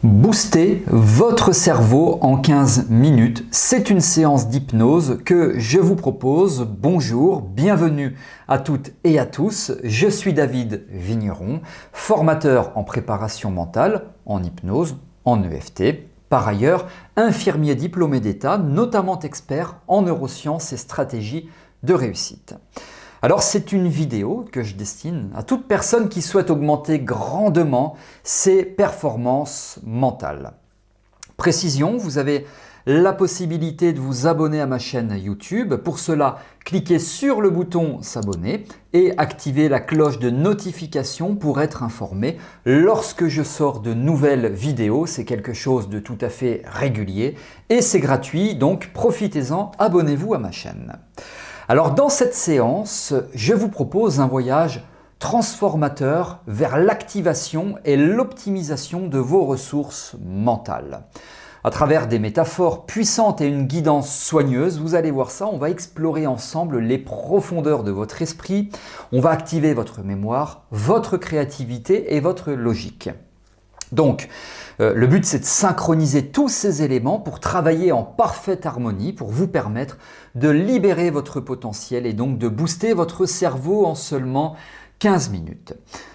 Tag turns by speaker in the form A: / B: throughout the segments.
A: Booster votre cerveau en 15 minutes, c'est une séance d'hypnose que je vous propose. Bonjour, bienvenue à toutes et à tous. Je suis David Vigneron, formateur en préparation mentale, en hypnose, en EFT. Par ailleurs, infirmier diplômé d'État, notamment expert en neurosciences et stratégies de réussite. Alors c'est une vidéo que je destine à toute personne qui souhaite augmenter grandement ses performances mentales. Précision, vous avez la possibilité de vous abonner à ma chaîne YouTube. Pour cela, cliquez sur le bouton s'abonner et activez la cloche de notification pour être informé lorsque je sors de nouvelles vidéos. C'est quelque chose de tout à fait régulier et c'est gratuit, donc profitez-en, abonnez-vous à ma chaîne. Alors dans cette séance, je vous propose un voyage transformateur vers l'activation et l'optimisation de vos ressources mentales. À travers des métaphores puissantes et une guidance soigneuse, vous allez voir ça, on va explorer ensemble les profondeurs de votre esprit, on va activer votre mémoire, votre créativité et votre logique. Donc, le but c'est de synchroniser tous ces éléments pour travailler en parfaite harmonie, pour vous permettre de libérer votre potentiel et donc de booster votre cerveau en seulement 15 minutes.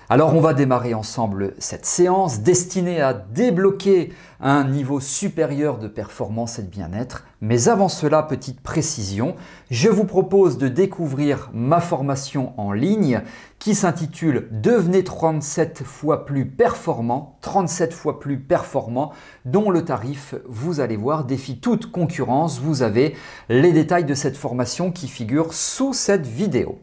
A: Alors on va démarrer ensemble cette séance destinée à débloquer un niveau supérieur de performance et de bien-être. Mais avant cela, petite précision, je vous propose de découvrir ma formation en ligne qui s'intitule « Devenez 37 fois plus performant », 37 fois plus performant, dont le tarif, vous allez voir, défie toute concurrence. Vous avez les détails de cette formation qui figurent sous cette vidéo.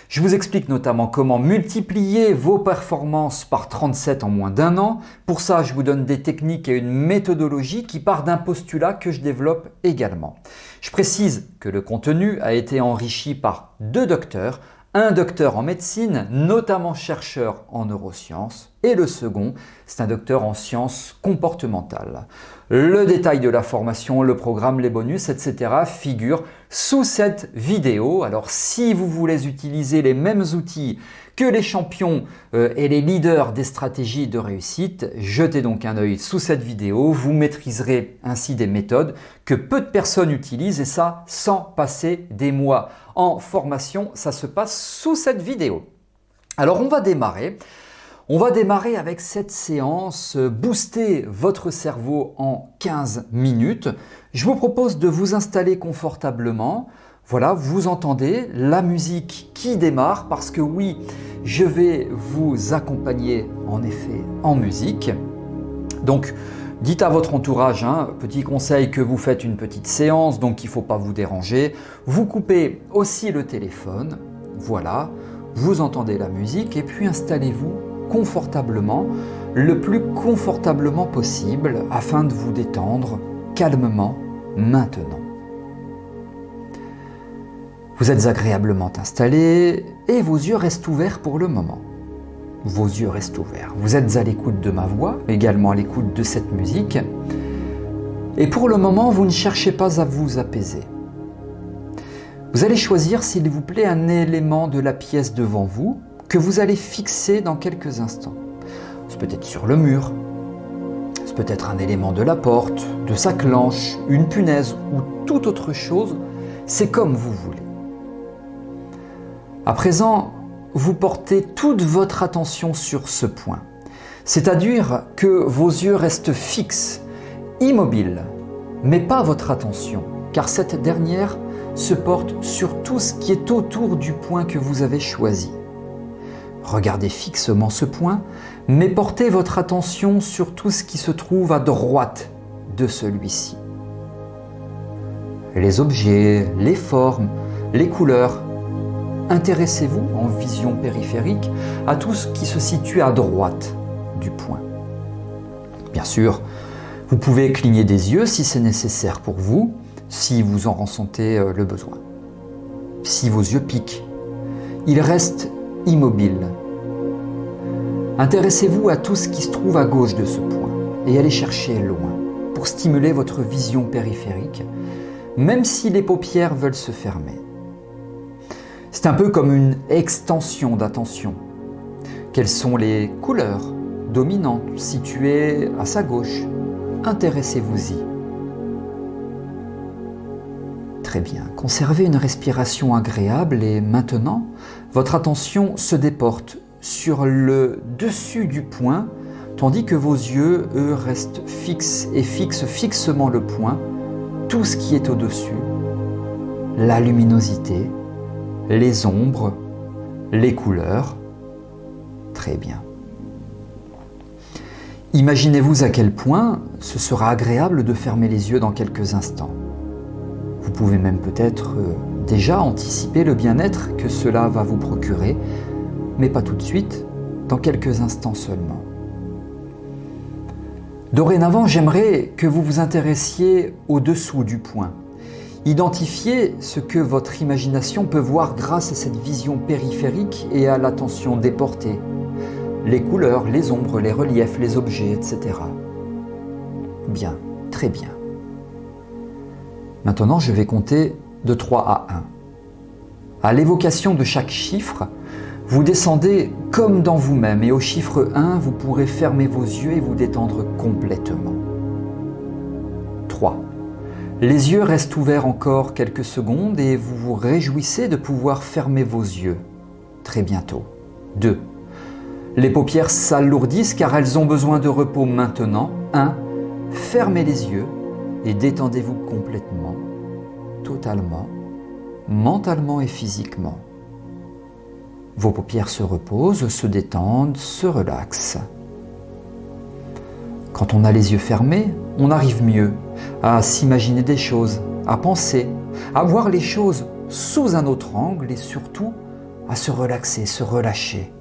A: Je vous explique notamment comment multiplier vos performances par 37 en moins d'un an. Pour ça, je vous donne des techniques et une méthodologie qui part d'un postulat que je développe également. Je précise que le contenu a été enrichi par 2 docteurs, un docteur en médecine, notamment chercheur en neurosciences, et le second, c'est un docteur en sciences comportementales. Le détail de la formation, le programme, les bonus, etc. figurent sous cette vidéo. Alors si vous voulez utiliser les mêmes outils que les champions et les leaders des stratégies de réussite, jetez donc un œil sous cette vidéo. Vous maîtriserez ainsi des méthodes que peu de personnes utilisent et ça sans passer des mois en formation. Ça se passe sous cette vidéo. Alors on va démarrer. On va démarrer avec cette séance Booster votre cerveau en 15 minutes. Je vous propose de vous installer confortablement. Voilà, vous entendez la musique qui démarre parce que oui, je vais vous accompagner en effet en musique. Donc, dites à votre entourage, petit conseil, que vous faites une petite séance, donc il ne faut pas vous déranger. Vous coupez aussi le téléphone. Voilà, vous entendez la musique et puis installez-vous confortablement, le plus confortablement possible afin de vous détendre calmement maintenant. Vous êtes agréablement installé et vos yeux restent ouverts pour le moment. Vos yeux restent ouverts. Vous êtes à l'écoute de ma voix, également à l'écoute de cette musique. Et pour le moment, vous ne cherchez pas à vous apaiser. Vous allez choisir, s'il vous plaît, un élément de la pièce devant vous que vous allez fixer dans quelques instants. C'est peut-être sur le mur, c'est peut-être un élément de la porte, de sa planche, une punaise ou toute autre chose, c'est comme vous voulez. À présent, vous portez toute votre attention sur ce point, c'est-à-dire que vos yeux restent fixes, immobiles, mais pas votre attention, car cette dernière se porte sur tout ce qui est autour du point que vous avez choisi. Regardez fixement ce point, mais portez votre attention sur tout ce qui se trouve à droite de celui-ci. Les objets, les formes, les couleurs. Intéressez-vous en vision périphérique à tout ce qui se situe à droite du point. Bien sûr, vous pouvez cligner des yeux si c'est nécessaire pour vous, si vous en ressentez le besoin. Si vos yeux piquent, ils restent immobile. Intéressez-vous à tout ce qui se trouve à gauche de ce point et allez chercher loin pour stimuler votre vision périphérique, même si les paupières veulent se fermer. C'est un peu comme une extension d'attention. Quelles sont les couleurs dominante située à sa gauche. Intéressez-vous-y. Très bien, conservez une respiration agréable et maintenant, votre attention se déporte sur le dessus du poing, tandis que vos yeux, eux, restent fixes et fixent fixement le poing, tout ce qui est au-dessus, la luminosité, les ombres, les couleurs. Très bien. Imaginez-vous à quel point ce sera agréable de fermer les yeux dans quelques instants. Vous pouvez même peut-être déjà anticiper le bien-être que cela va vous procurer, mais pas tout de suite, dans quelques instants seulement. Dorénavant, j'aimerais que vous vous intéressiez au-dessous du poing. Identifiez ce que votre imagination peut voir grâce à cette vision périphérique et à l'attention déportée. Les couleurs, les ombres, les reliefs, les objets, etc. Bien, très bien. Maintenant, je vais compter de 3 à 1. À l'évocation de chaque chiffre, vous descendez comme dans vous-même et au chiffre 1, vous pourrez fermer vos yeux et vous détendre complètement. 3. Les yeux restent ouverts encore quelques secondes et vous vous réjouissez de pouvoir fermer vos yeux très bientôt. 2. Les paupières s'alourdissent car elles ont besoin de repos maintenant. 1. Fermez les yeux et détendez-vous complètement, totalement, mentalement et physiquement. Vos paupières se reposent, se détendent, se relaxent. Quand on a les yeux fermés, on arrive mieux à s'imaginer des choses, à penser, à voir les choses sous un autre angle et surtout à se relaxer, se relâcher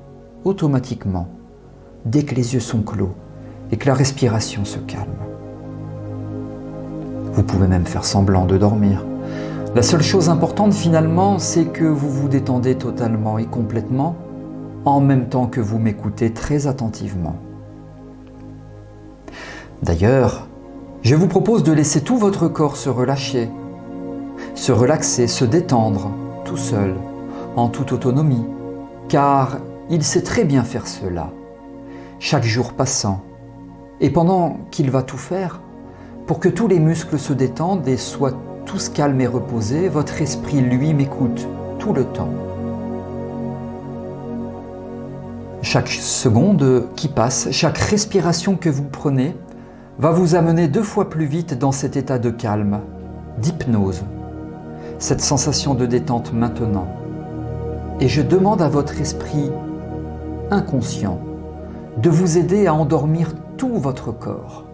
A: automatiquement dès que les yeux sont clos et que la respiration se calme. Vous pouvez même faire semblant de dormir. La seule chose importante finalement, c'est que vous vous détendez totalement et complètement en même temps que vous m'écoutez très attentivement. D'ailleurs, je vous propose de laisser tout votre corps se relâcher, se relaxer, se détendre, tout seul, en toute autonomie, car il sait très bien faire cela, chaque jour passant, et pendant qu'il va tout faire, pour que tous les muscles se détendent et soient tous calmes et reposés, votre esprit, lui, m'écoute tout le temps. Chaque seconde qui passe, chaque respiration que vous prenez, va vous amener 2 fois plus vite dans cet état de calme, d'hypnose, cette sensation de détente maintenant. Et je demande à votre esprit inconscient de vous aider à endormir tout votre corps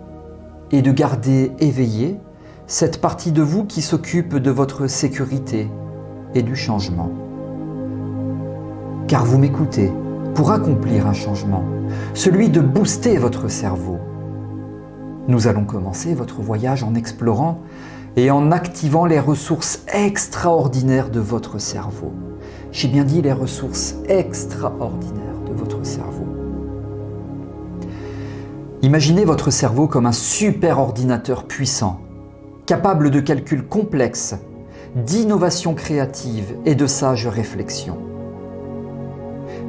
A: et de garder éveillé cette partie de vous qui s'occupe de votre sécurité et du changement. Car vous m'écoutez pour accomplir un changement, celui de booster votre cerveau. Nous allons commencer votre voyage en explorant et en activant les ressources extraordinaires de votre cerveau. J'ai bien dit les ressources extraordinaires de votre cerveau. Imaginez votre cerveau comme un super ordinateur puissant, capable de calculs complexes, d'innovation créative et de sages réflexions.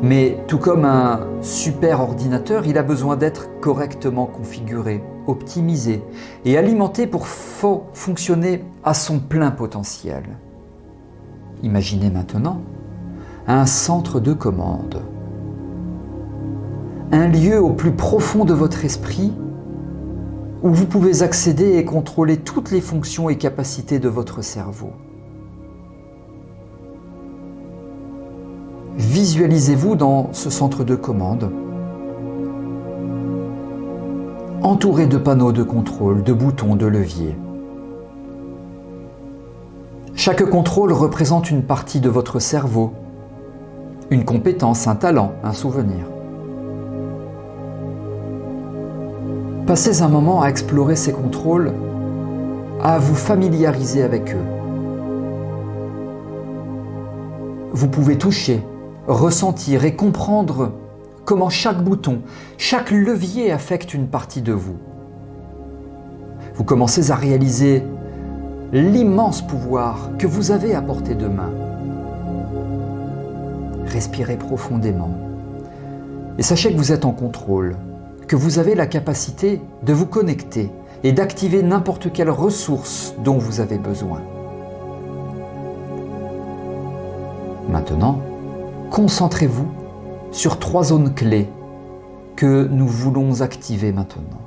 A: Mais tout comme un super ordinateur, il a besoin d'être correctement configuré, optimisé et alimenté pour fonctionner à son plein potentiel. Imaginez maintenant un centre de commande, un lieu au plus profond de votre esprit où vous pouvez accéder et contrôler toutes les fonctions et capacités de votre cerveau. Visualisez-vous dans ce centre de commande, entouré de panneaux de contrôle, de boutons, de leviers. Chaque contrôle représente une partie de votre cerveau, une compétence, un talent, un souvenir. Passez un moment à explorer ces contrôles, à vous familiariser avec eux. Vous pouvez toucher, ressentir et comprendre comment chaque bouton, chaque levier affecte une partie de vous. Vous commencez à réaliser l'immense pouvoir que vous avez à portée de main. Respirez profondément et sachez que vous êtes en contrôle, que vous avez la capacité de vous connecter et d'activer n'importe quelle ressource dont vous avez besoin. Maintenant, concentrez-vous sur 3 zones clés que nous voulons activer maintenant.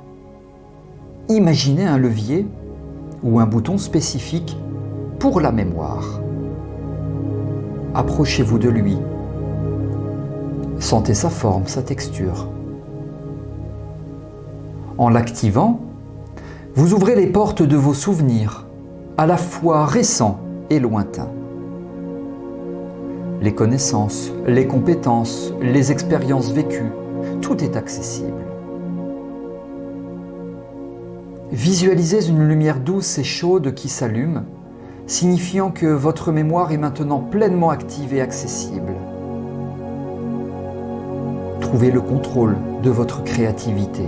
A: Imaginez un levier ou un bouton spécifique pour la mémoire. Approchez-vous de lui. Sentez sa forme, sa texture. En l'activant, vous ouvrez les portes de vos souvenirs, à la fois récents et lointains. Les connaissances, les compétences, les expériences vécues, tout est accessible. Visualisez une lumière douce et chaude qui s'allume, signifiant que votre mémoire est maintenant pleinement active et accessible. Trouvez le contrôle de votre créativité.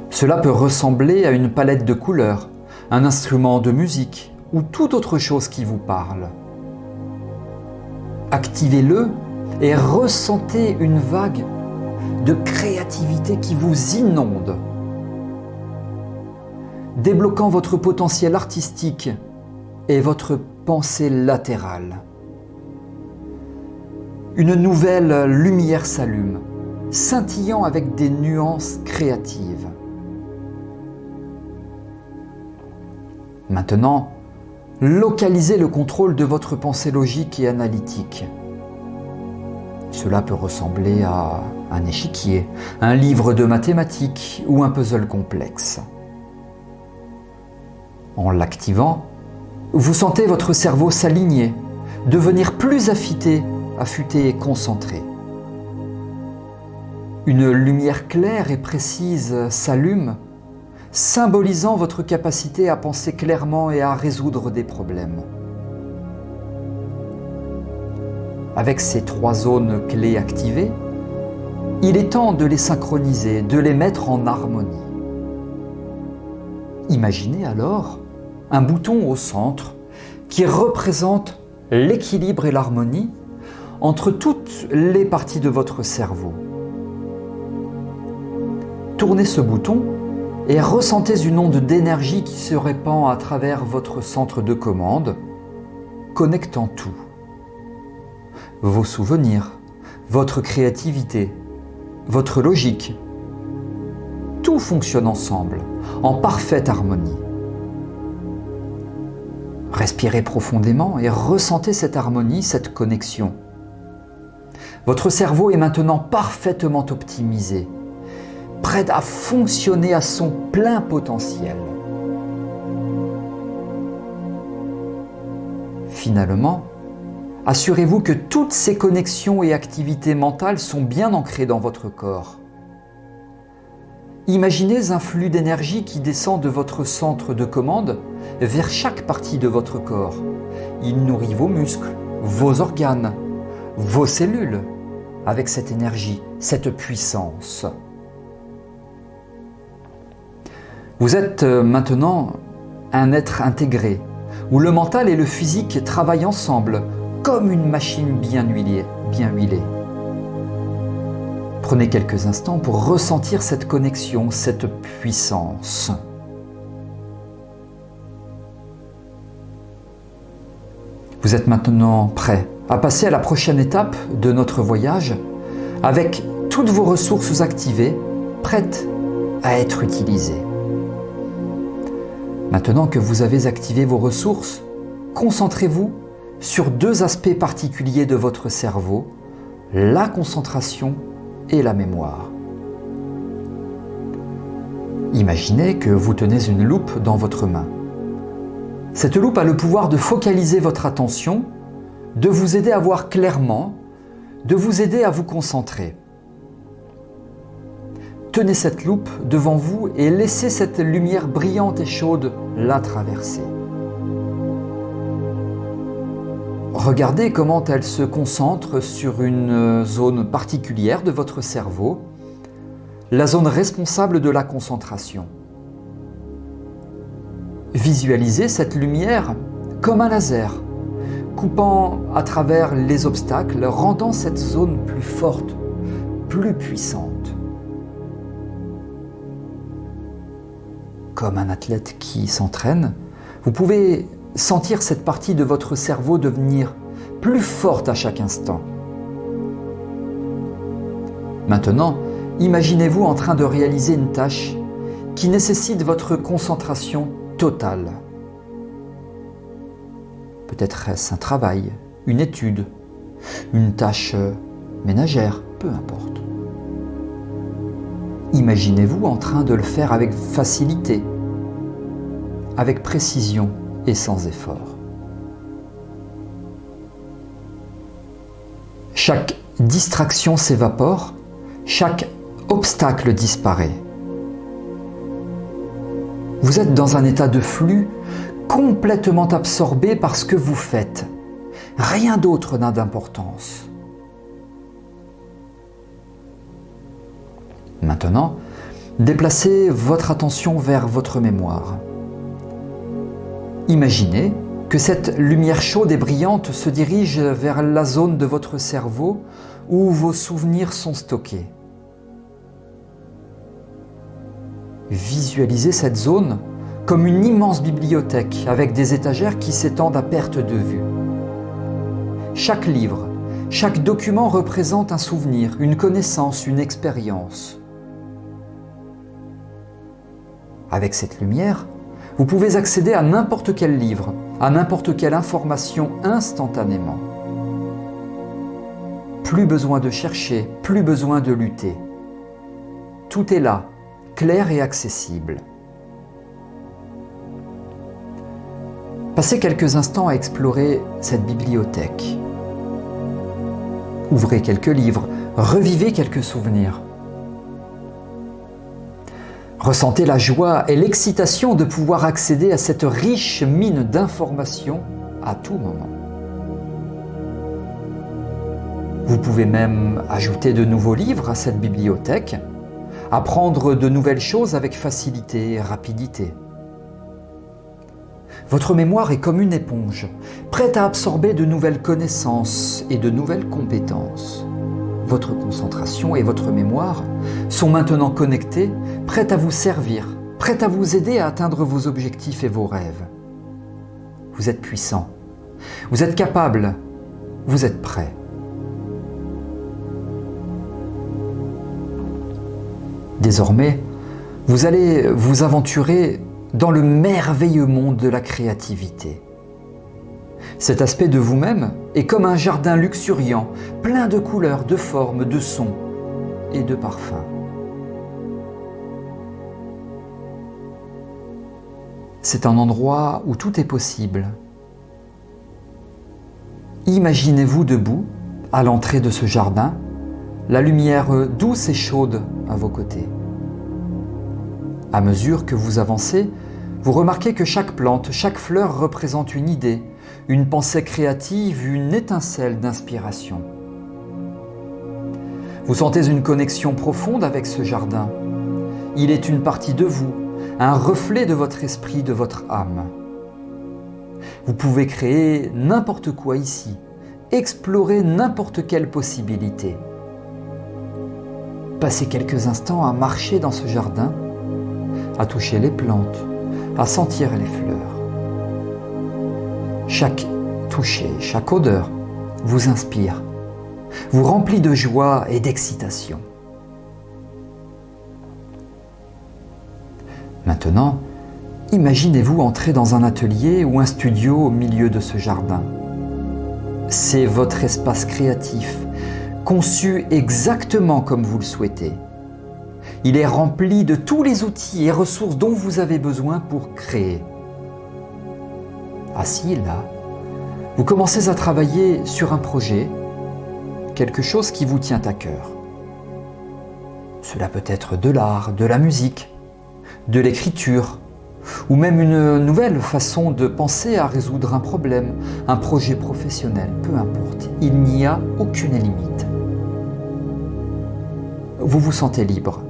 A: Cela peut ressembler à une palette de couleurs, un instrument de musique ou toute autre chose qui vous parle. Activez-le et ressentez une vague de créativité qui vous inonde, débloquant votre potentiel artistique et votre pensée latérale. Une nouvelle lumière s'allume, scintillant avec des nuances créatives. Maintenant, localisez le contrôle de votre pensée logique et analytique. Cela peut ressembler à un échiquier, un livre de mathématiques ou un puzzle complexe. En l'activant, vous sentez votre cerveau s'aligner, devenir plus affûté et concentré. Une lumière claire et précise s'allume, symbolisant votre capacité à penser clairement et à résoudre des problèmes. Avec ces 3 zones clés activées, il est temps de les synchroniser, de les mettre en harmonie. Imaginez alors un bouton au centre qui représente l'équilibre et l'harmonie entre toutes les parties de votre cerveau. Tournez ce bouton et ressentez une onde d'énergie qui se répand à travers votre centre de commande, connectant tout. Vos souvenirs, votre créativité, votre logique. Tout fonctionne ensemble, en parfaite harmonie. Respirez profondément et ressentez cette harmonie, cette connexion. Votre cerveau est maintenant parfaitement optimisé, prêt à fonctionner à son plein potentiel. Finalement, assurez-vous que toutes ces connexions et activités mentales sont bien ancrées dans votre corps. Imaginez un flux d'énergie qui descend de votre centre de commande vers chaque partie de votre corps. Il nourrit vos muscles, vos organes, vos cellules avec cette énergie, cette puissance. Vous êtes maintenant un être intégré, où le mental et le physique travaillent ensemble comme une machine bien huilée. Prenez quelques instants pour ressentir cette connexion, cette puissance. Vous êtes maintenant prêt à passer à la prochaine étape de notre voyage avec toutes vos ressources activées, prêtes à être utilisées. Maintenant que vous avez activé vos ressources, concentrez-vous sur 2 aspects particuliers de votre cerveau, la concentration et la mémoire. Imaginez que vous tenez une loupe dans votre main. Cette loupe a le pouvoir de focaliser votre attention, de vous aider à voir clairement, de vous aider à vous concentrer. Tenez cette loupe devant vous et laissez cette lumière brillante et chaude la traverser. Regardez comment elle se concentre sur une zone particulière de votre cerveau, la zone responsable de la concentration. Visualisez cette lumière comme un laser, coupant à travers les obstacles, rendant cette zone plus forte, plus puissante. comme un athlète qui s'entraîne, vous pouvez sentir cette partie de votre cerveau devenir plus forte à chaque instant. Maintenant, imaginez-vous en train de réaliser une tâche qui nécessite votre concentration totale. Peut-être est-ce un travail, une étude, une tâche ménagère, peu importe. Imaginez-vous en train de le faire avec facilité, avec précision et sans effort. Chaque distraction s'évapore, chaque obstacle disparaît. Vous êtes dans un état de flux complètement absorbé par ce que vous faites. Rien d'autre n'a d'importance. Maintenant, déplacez votre attention vers votre mémoire. Imaginez que cette lumière chaude et brillante se dirige vers la zone de votre cerveau où vos souvenirs sont stockés. Visualisez cette zone comme une immense bibliothèque avec des étagères qui s'étendent à perte de vue. Chaque livre, chaque document représente un souvenir, une connaissance, une expérience. Avec cette lumière, vous pouvez accéder à n'importe quel livre, à n'importe quelle information instantanément. Plus besoin de chercher, plus besoin de lutter. Tout est là, clair et accessible. Passez quelques instants à explorer cette bibliothèque. Ouvrez quelques livres, revivez quelques souvenirs. Ressentez la joie et l'excitation de pouvoir accéder à cette riche mine d'informations à tout moment. Vous pouvez même ajouter de nouveaux livres à cette bibliothèque, apprendre de nouvelles choses avec facilité et rapidité. Votre mémoire est comme une éponge, prête à absorber de nouvelles connaissances et de nouvelles compétences. Votre concentration et votre mémoire sont maintenant connectés, prêtes à vous servir, prêtes à vous aider à atteindre vos objectifs et vos rêves. Vous êtes puissant, vous êtes capable, vous êtes prêt. Désormais, vous allez vous aventurer dans le merveilleux monde de la créativité. Cet aspect de vous-même est comme un jardin luxuriant, plein de couleurs, de formes, de sons et de parfums. C'est un endroit où tout est possible. Imaginez-vous debout, à l'entrée de ce jardin, la lumière douce et chaude à vos côtés. À mesure que vous avancez, vous remarquez que chaque plante, chaque fleur représente une idée, une pensée créative, une étincelle d'inspiration. Vous sentez une connexion profonde avec ce jardin. Il est une partie de vous, un reflet de votre esprit, de votre âme. Vous pouvez créer n'importe quoi ici, explorer n'importe quelle possibilité. Passez quelques instants à marcher dans ce jardin, à toucher les plantes, à sentir les fleurs. Chaque toucher, chaque odeur vous inspire, vous remplit de joie et d'excitation. Maintenant, imaginez-vous entrer dans un atelier ou un studio au milieu de ce jardin. C'est votre espace créatif, conçu exactement comme vous le souhaitez. Il est rempli de tous les outils et ressources dont vous avez besoin pour créer. Assis là, vous commencez à travailler sur un projet, quelque chose qui vous tient à cœur. Cela peut être de l'art, de la musique, de l'écriture, ou même une nouvelle façon de penser à résoudre un problème, un projet professionnel, peu importe. Il n'y a aucune limite. Vous vous sentez libre,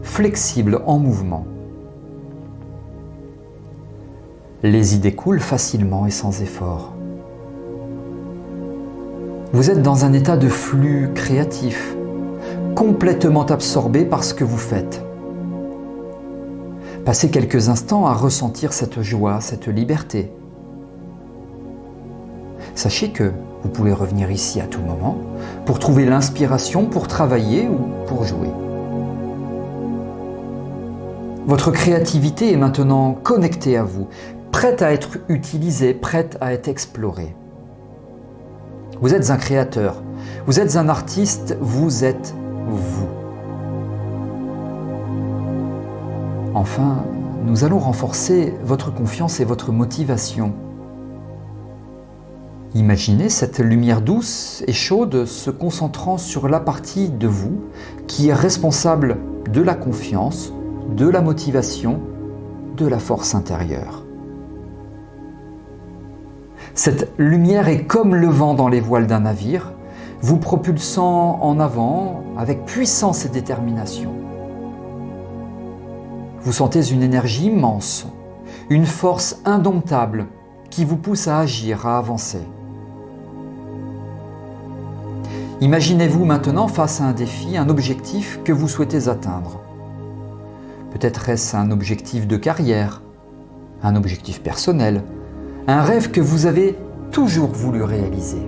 A: flexible, en mouvement. Les idées coulent facilement et sans effort. Vous êtes dans un état de flux créatif, complètement absorbé par ce que vous faites. Passez quelques instants à ressentir cette joie, cette liberté. Sachez que vous pouvez revenir ici à tout moment pour trouver l'inspiration pour travailler ou pour jouer. Votre créativité est maintenant connectée à vous, prête à être utilisée, prête à être explorée. Vous êtes un créateur, vous êtes un artiste, vous êtes vous. Enfin, nous allons renforcer votre confiance et votre motivation. Imaginez cette lumière douce et chaude se concentrant sur la partie de vous qui est responsable de la confiance, de la motivation, de la force intérieure. Cette lumière est comme le vent dans les voiles d'un navire, vous propulsant en avant avec puissance et détermination. Vous sentez une énergie immense, une force indomptable qui vous pousse à agir, à avancer. Imaginez-vous maintenant face à un défi, un objectif que vous souhaitez atteindre. Peut-être est-ce un objectif de carrière, un objectif personnel, un rêve que vous avez toujours voulu réaliser.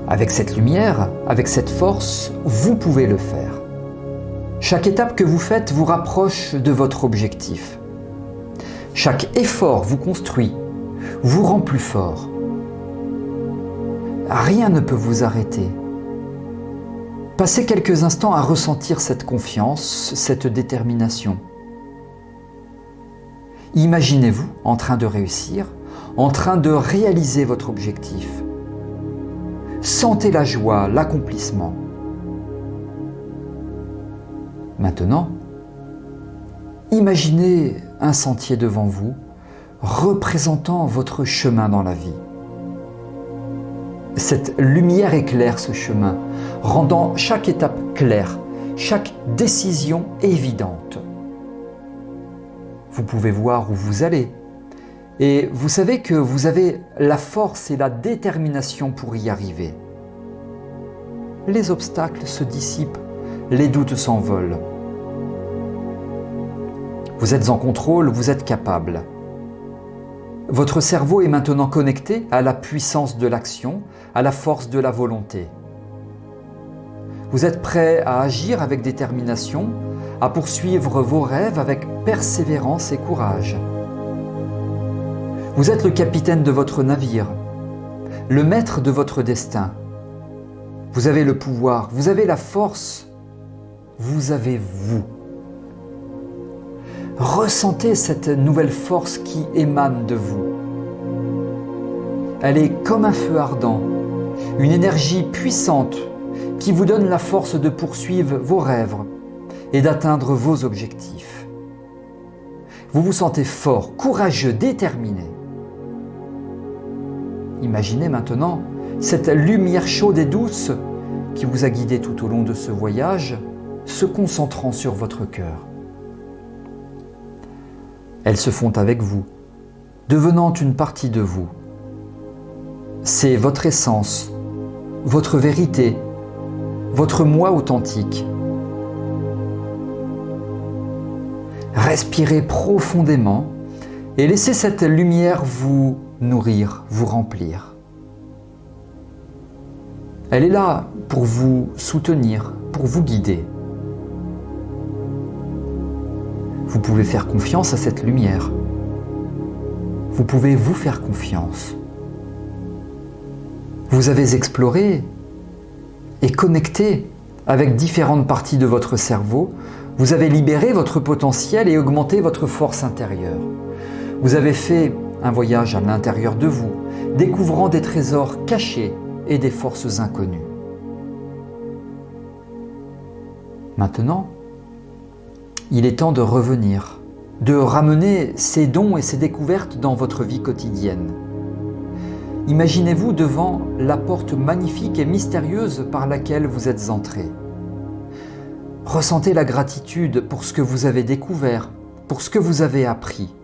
A: Avec cette lumière, avec cette force, vous pouvez le faire. Chaque étape que vous faites vous rapproche de votre objectif. Chaque effort vous construit, vous rend plus fort. Rien ne peut vous arrêter. Passez quelques instants à ressentir cette confiance, cette détermination. Imaginez-vous en train de réussir, en train de réaliser votre objectif. Sentez la joie, l'accomplissement. Maintenant, imaginez un sentier devant vous, représentant votre chemin dans la vie. Cette lumière éclaire ce chemin, rendant chaque étape claire, chaque décision évidente. Vous pouvez voir où vous allez, et vous savez que vous avez la force et la détermination pour y arriver. Les obstacles se dissipent, les doutes s'envolent. Vous êtes en contrôle, vous êtes capable. Votre cerveau est maintenant connecté à la puissance de l'action, à la force de la volonté. Vous êtes prêt à agir avec détermination, à poursuivre vos rêves avec persévérance et courage. Vous êtes le capitaine de votre navire, le maître de votre destin. Vous avez le pouvoir, vous avez la force, vous avez vous. Ressentez cette nouvelle force qui émane de vous. Elle est comme un feu ardent, une énergie puissante qui vous donne la force de poursuivre vos rêves et d'atteindre vos objectifs. Vous vous sentez fort, courageux, déterminé. Imaginez maintenant cette lumière chaude et douce qui vous a guidé tout au long de ce voyage, se concentrant sur votre cœur. Elles se font avec vous, devenant une partie de vous. C'est votre essence, votre vérité, votre moi authentique. Respirez profondément et laissez cette lumière vous nourrir, vous remplir. Elle est là pour vous soutenir, pour vous guider. Vous pouvez faire confiance à cette lumière. Vous pouvez vous faire confiance. Vous avez exploré et connecté avec différentes parties de votre cerveau. Vous avez libéré votre potentiel et augmenté votre force intérieure. Vous avez fait un voyage à l'intérieur de vous, découvrant des trésors cachés et des forces inconnues. Maintenant, il est temps de revenir, de ramener ces dons et ces découvertes dans votre vie quotidienne. Imaginez-vous devant la porte magnifique et mystérieuse par laquelle vous êtes entré. Ressentez la gratitude pour ce que vous avez découvert, pour ce que vous avez appris.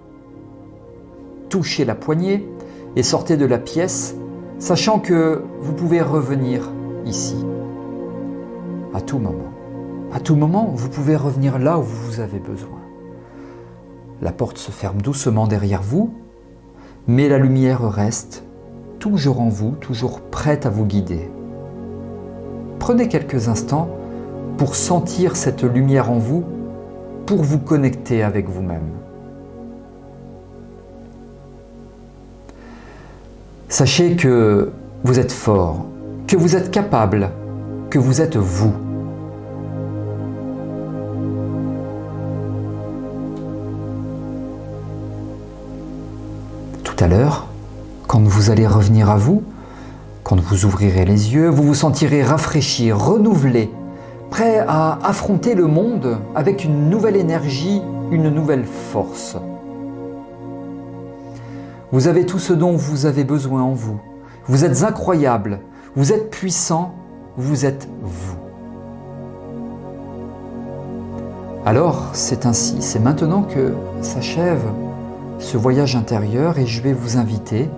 A: Touchez la poignée et sortez de la pièce, sachant que vous pouvez revenir ici, à tout moment, À tout moment, vous pouvez revenir là où vous avez besoin. La porte se ferme doucement derrière vous, mais la lumière reste toujours en vous, toujours prête à vous guider. Prenez quelques instants pour sentir cette lumière en vous, pour vous connecter avec vous-même. Sachez que vous êtes fort, que vous êtes capable, que vous êtes vous. Tout à l'heure, quand vous allez revenir à vous, quand vous ouvrirez les yeux, vous vous sentirez rafraîchi, renouvelé, prêt à affronter le monde avec une nouvelle énergie, une nouvelle force. Vous avez tout ce dont vous avez besoin en vous. Vous êtes incroyable, vous êtes puissant, vous êtes vous. Alors, c'est ainsi, c'est maintenant que s'achève ce voyage intérieur et je vais vous inviter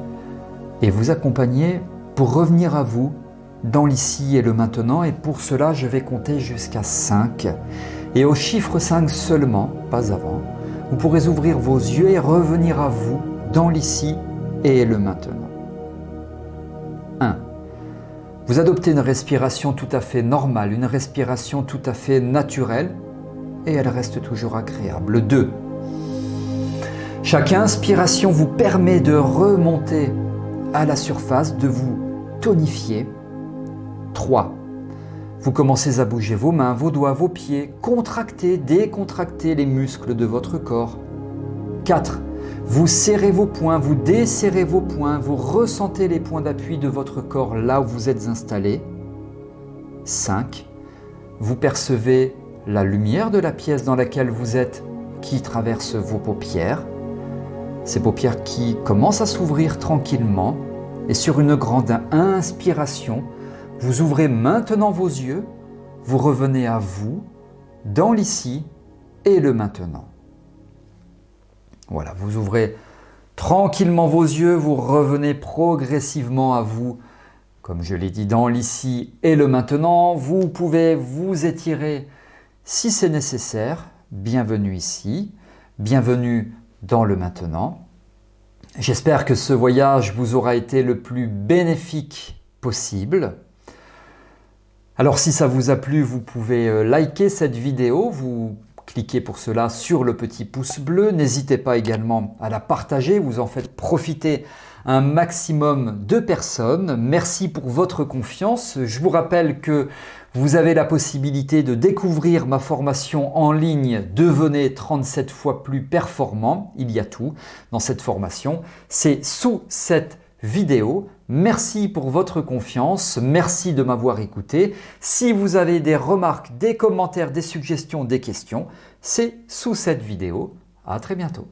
A: et vous accompagner pour revenir à vous dans l'ici et le maintenant, et pour cela je vais compter jusqu'à 5 et au chiffre 5 seulement, pas avant, vous pourrez ouvrir vos yeux et revenir à vous dans l'ici et le maintenant. 1. Vous adoptez une respiration tout à fait normale, une respiration tout à fait naturelle et elle reste toujours agréable. 2. Chaque inspiration vous permet de remonter à la surface, de vous tonifier. 3. Vous commencez à bouger vos mains, vos doigts, vos pieds, contractez, décontractez les muscles de votre corps. 4. Vous serrez vos poings, vous desserrez vos poings, vous ressentez les points d'appui de votre corps là où vous êtes installé. 5. Vous percevez la lumière de la pièce dans laquelle vous êtes qui traverse vos paupières. Ces paupières qui commencent à s'ouvrir tranquillement et sur une grande inspiration, vous ouvrez maintenant vos yeux, vous revenez à vous, dans l'ici et le maintenant. Voilà, vous ouvrez tranquillement vos yeux, vous revenez progressivement à vous, comme je l'ai dit, dans l'ici et le maintenant. Vous pouvez vous étirer si c'est nécessaire. Bienvenue ici, bienvenue dans le maintenant. J'espère que ce voyage vous aura été le plus bénéfique possible. Alors si ça vous a plu, vous pouvez liker cette vidéo, vous cliquez pour cela sur le petit pouce bleu. N'hésitez pas également à la partager, vous en faites profiter un maximum de personnes. Merci pour votre confiance. Je vous rappelle que vous avez la possibilité de découvrir ma formation en ligne « Devenez 37 fois plus performant ». Il y a tout dans cette formation. C'est sous cette vidéo. Merci pour votre confiance. Merci de m'avoir écouté. Si vous avez des remarques, des commentaires, des suggestions, des questions, c'est sous cette vidéo. À très bientôt.